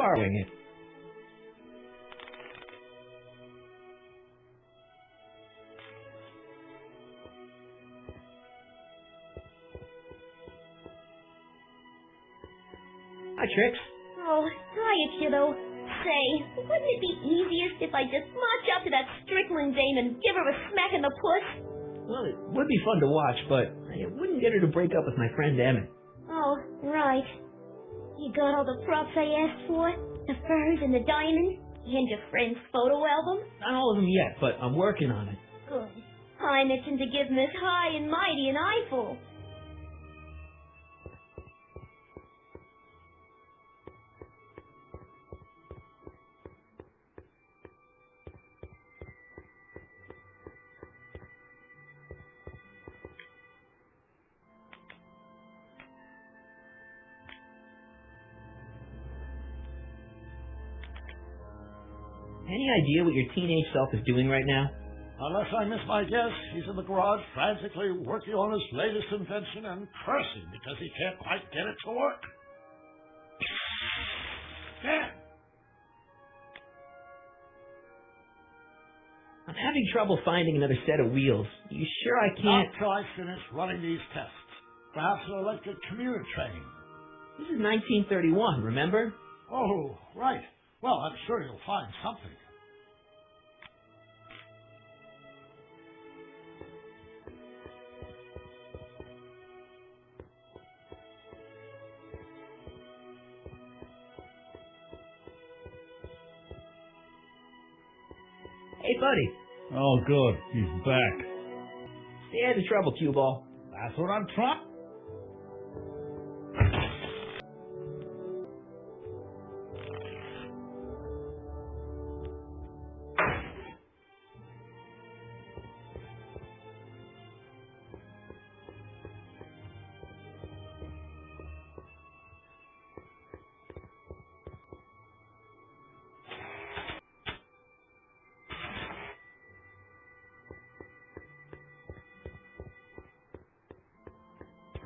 borrowing it. Hi, Trix. Oh, hiya, kiddo. Say, wouldn't it be easiest if I just march up to that Strickland dame and give her a smack in the puss? Well, it would be fun to watch, but it wouldn't get her to break up with my friend Emmett. Oh, right. You got all the props I asked for? The furs and the diamonds? And your friend's photo album? Not all of them yet, but I'm working on it. Good. I'm itching to give Miss High and Mighty an eyeful. Any idea what your teenage self is doing right now? Unless I miss my guess, he's in the garage frantically working on his latest invention and cursing because he can't quite get it to work. Damn! I'm having trouble finding another set of wheels. You sure I can't? Not till I finish running these tests. Perhaps an electric commuter train. This is 1931, remember? Oh, right. Well, I'm sure you'll find something. Hey, buddy. Oh, good. He's back. Stay out of trouble, cue ball. That's what I'm trying.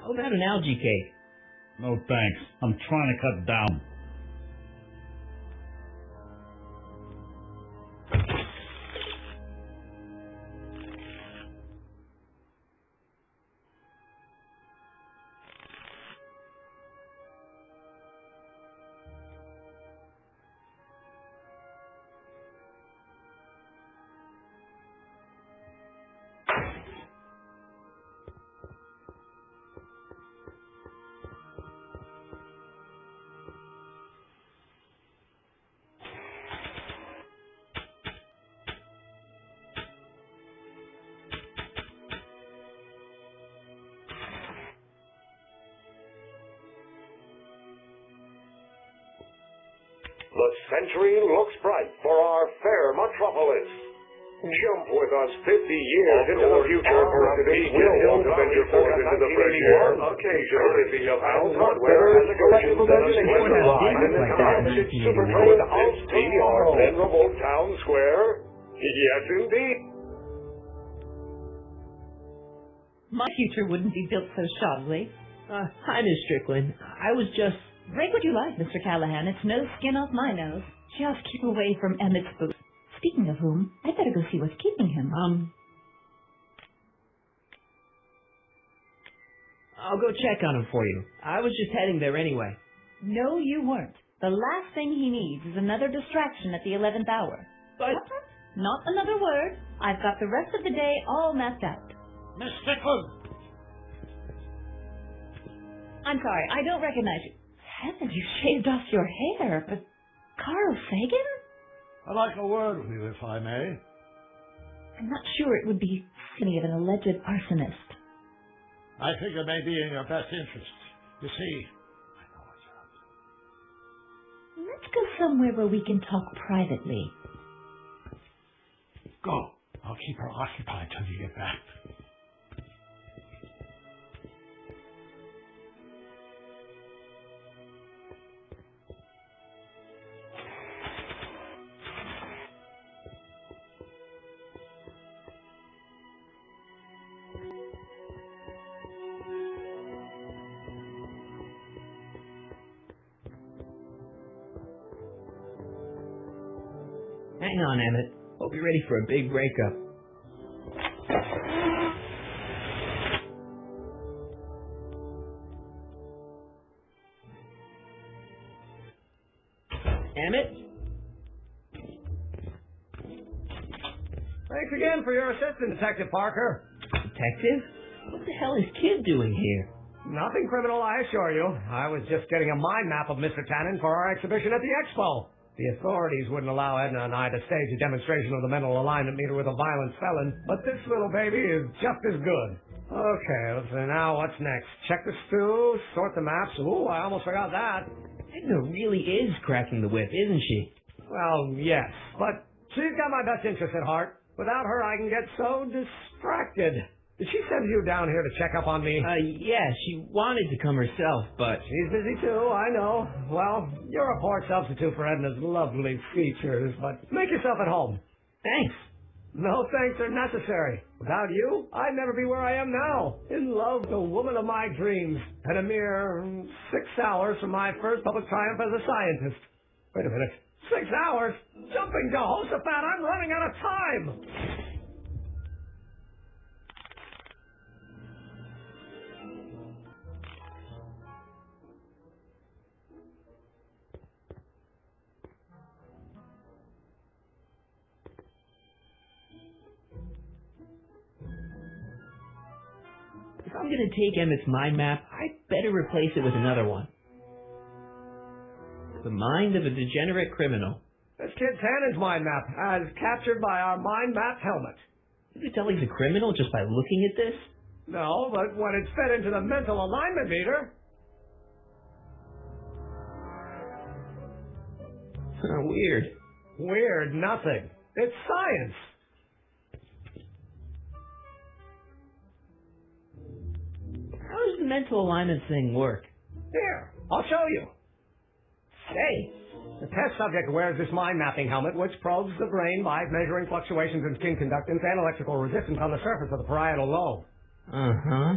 How about an algae cake? No thanks. I'm trying to cut down. The century looks bright for our fair metropolis. Jump with us 50 years into the future for a big will venture forth into the fresh air. Courtesy of Al's Hardware and the collectible destination line in the carpeted super train House T on in remote town square. Yes, indeed. My future wouldn't be built so shoddily. Hi, Miss Strickland. I was just... Drink what you like, Mr. Callahan. It's no skin off my nose. Just keep away from Emmett's booth. Speaking of whom, I'd better go see what's keeping him. I'll go check on him for you. I was just heading there anyway. No, you weren't. The last thing he needs is another distraction at the 11th hour. But... Not another word. I've got the rest of the day all mapped out. Miss Strickland! I'm sorry, I don't recognize you. Heavens, you shaved off your hair, but Carl Sagan? I'd like a word with you, if I may. I'm not sure it would be any of an alleged arsonist. I think it may be in your best interest. You see, I know what you're up to. Let's go somewhere where we can talk privately. Go. I'll keep her occupied till you get back. Hang on, Emmett. Hope you're ready for a big breakup. Emmett? Thanks again for your assistance, Detective Parker. Detective? What the hell is Kid doing here? Nothing criminal, I assure you. I was just getting a mind map of Mr. Tannen for our exhibition at the Expo. The authorities wouldn't allow Edna and I to stage a demonstration of the mental alignment meter with a violent felon, but this little baby is just as good. Okay, let's see, now what's next? Check the stew, sort the maps. Ooh, I almost forgot that. Edna really is cracking the whip, isn't she? Well, yes, but she's got my best interest at heart. Without her, I can get so distracted. Did she send you down here to check up on me? Yeah, she wanted to come herself, but... She's busy too, I know. Well, you're a poor substitute for Edna's lovely features, but make yourself at home. Thanks. No thanks are necessary. Without you, I'd never be where I am now. In love, the woman of my dreams. And a mere 6 hours from my first public triumph as a scientist. Wait a minute. 6 hours? Jumping Jehoshaphat, I'm running out of time! If I'm gonna take Emmett's mind map, I'd better replace it with another one. The mind of a degenerate criminal. This kid Tannen's mind map, as captured by our mind map helmet. You could tell he's a criminal just by looking at this? No, but when it's fed into the mental alignment meter... Weird. Weird nothing. It's science. How does the mental alignment thing work? Here, I'll show you. Say, The test subject wears this mind mapping helmet, which probes the brain by measuring fluctuations in skin conductance and electrical resistance on the surface of the parietal lobe. Uh-huh.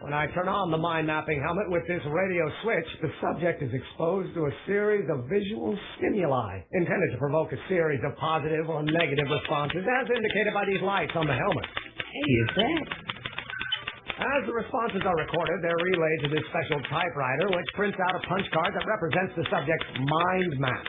When I turn on the mind mapping helmet with this radio switch, the subject is exposed to a series of visual stimuli intended to provoke a series of positive or negative responses, as indicated by these lights on the helmet. Hey, is that? As the responses are recorded, they're relayed to this special typewriter, which prints out a punch card that represents the subject's mind map.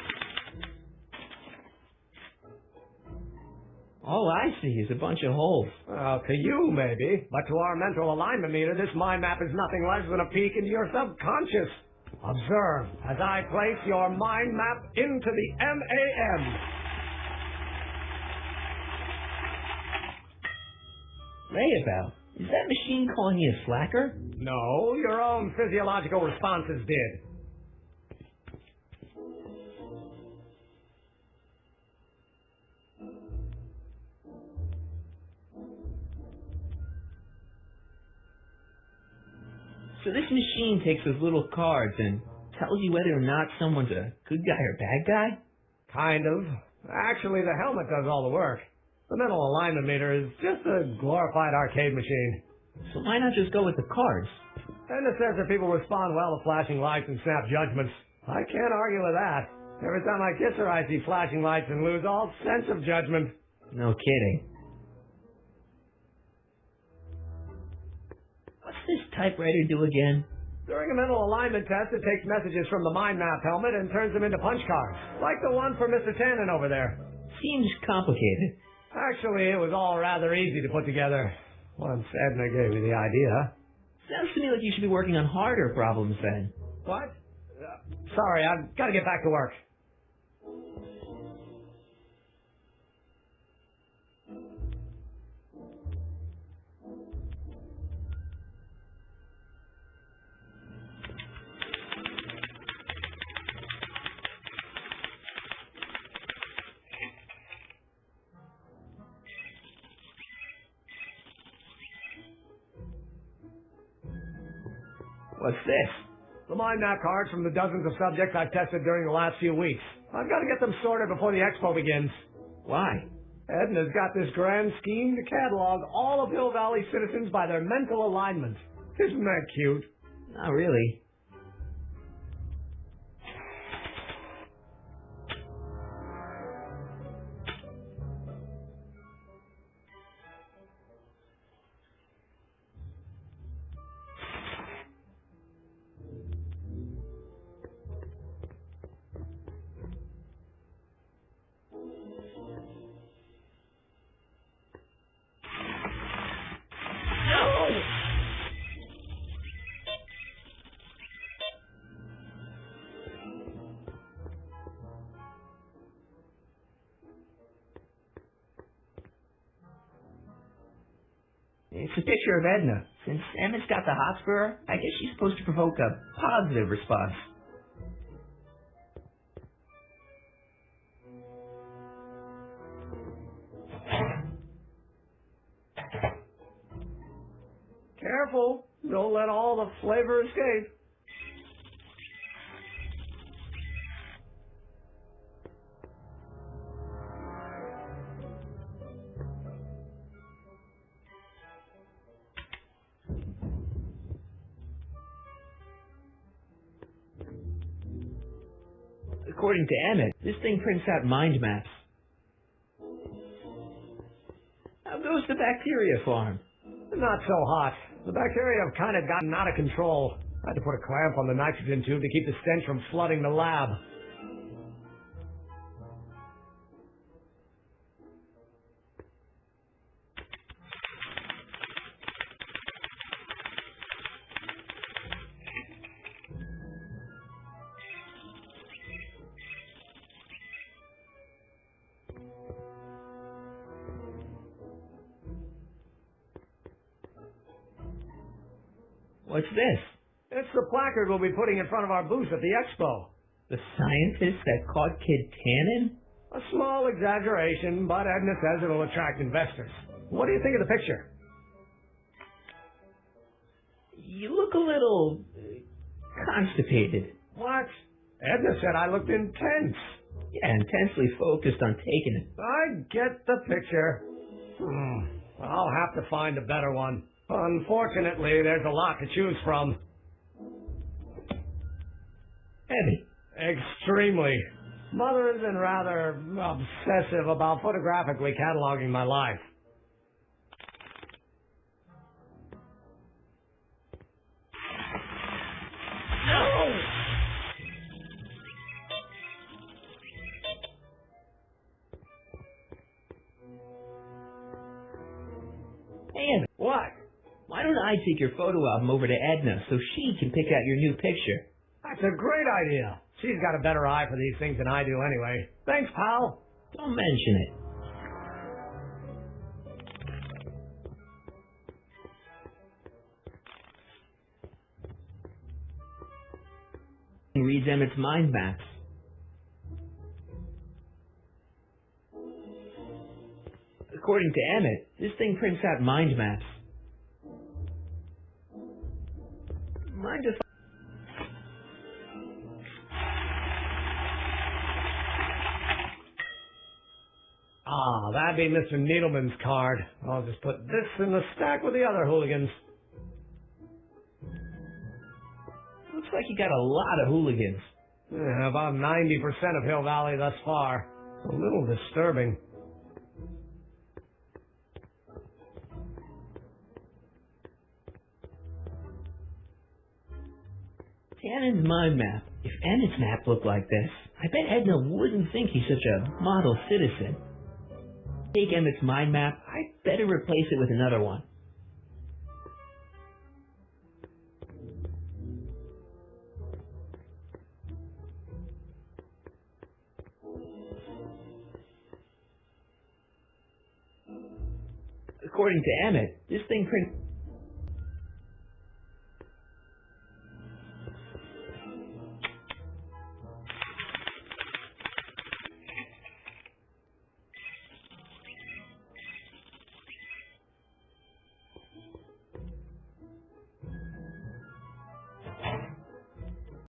All I see is a bunch of holes. Well, to you, maybe, but to our mental alignment meter, this mind map is nothing less than a peek into your subconscious. Observe as I place your mind map into the MAM. Layabout. Is that machine calling me a slacker? No, your own physiological responses did. So this machine takes those little cards and tells you whether or not someone's a good guy or bad guy? Kind of. Actually, the helmet does all the work. The mental alignment meter is just a glorified arcade machine. So why not just go with the cards? And it says that people respond well to flashing lights and snap judgments. I can't argue with that. Every time I kiss her, I see flashing lights and lose all sense of judgment. No kidding. What's this typewriter do again? During a mental alignment test, it takes messages from the mind map helmet and turns them into punch cards, like the one for Mr. Tannen over there. Seems complicated. Actually, it was all rather easy to put together. Once Edna gave me the idea. Sounds to me like you should be working on harder problems then. What? Sorry, I've got to get back to work. What's this? The mind map cards from the dozens of subjects I've tested during the last few weeks. I've got to get them sorted before the expo begins. Why? Edna's got this grand scheme to catalog all of Hill Valley citizens by their mental alignment. Isn't that cute? Not really. It's a picture of Edna. Since Emmett's got the hots for her, I guess she's supposed to provoke a positive response. Careful. Don't let all the flavor escape. According to Emmett, this thing prints out mind maps. How goes the bacteria farm? Not so hot. The bacteria have kind of gotten out of control. I had to put a clamp on the nitrogen tube to keep the stench from flooding the lab. What's this? It's the placard we'll be putting in front of our booth at the expo. The scientist that caught Kid Tannen? A small exaggeration, but Edna says it'll attract investors. What do you think of the picture? You look a little constipated. What? Edna said I looked intense. Yeah, intensely focused on taking it. I get the picture. I'll have to find a better one. Unfortunately, there's a lot to choose from. Heavy. Extremely. Mother's been rather obsessive about photographically cataloging my life. No! Hey, Emmett. What? Why don't I take your photo album over to Edna so she can pick out your new picture? That's a great idea. She's got a better eye for these things than I do anyway. Thanks, pal. Don't mention it. Reads Emmett's mind maps. According to Emmett, this thing prints out mind maps. Mind if that'd be Mr. Needleman's card. I'll just put this in the stack with the other hooligans. looks like you got a lot of hooligans. About 90% of Hill Valley thus far. A little disturbing. Tannen's mind map. If Emmett's map looked like this, I bet Edna wouldn't think he's such a model citizen. Take Emmett's mind map, I'd better replace it with another one. According to Emmett, this thing prints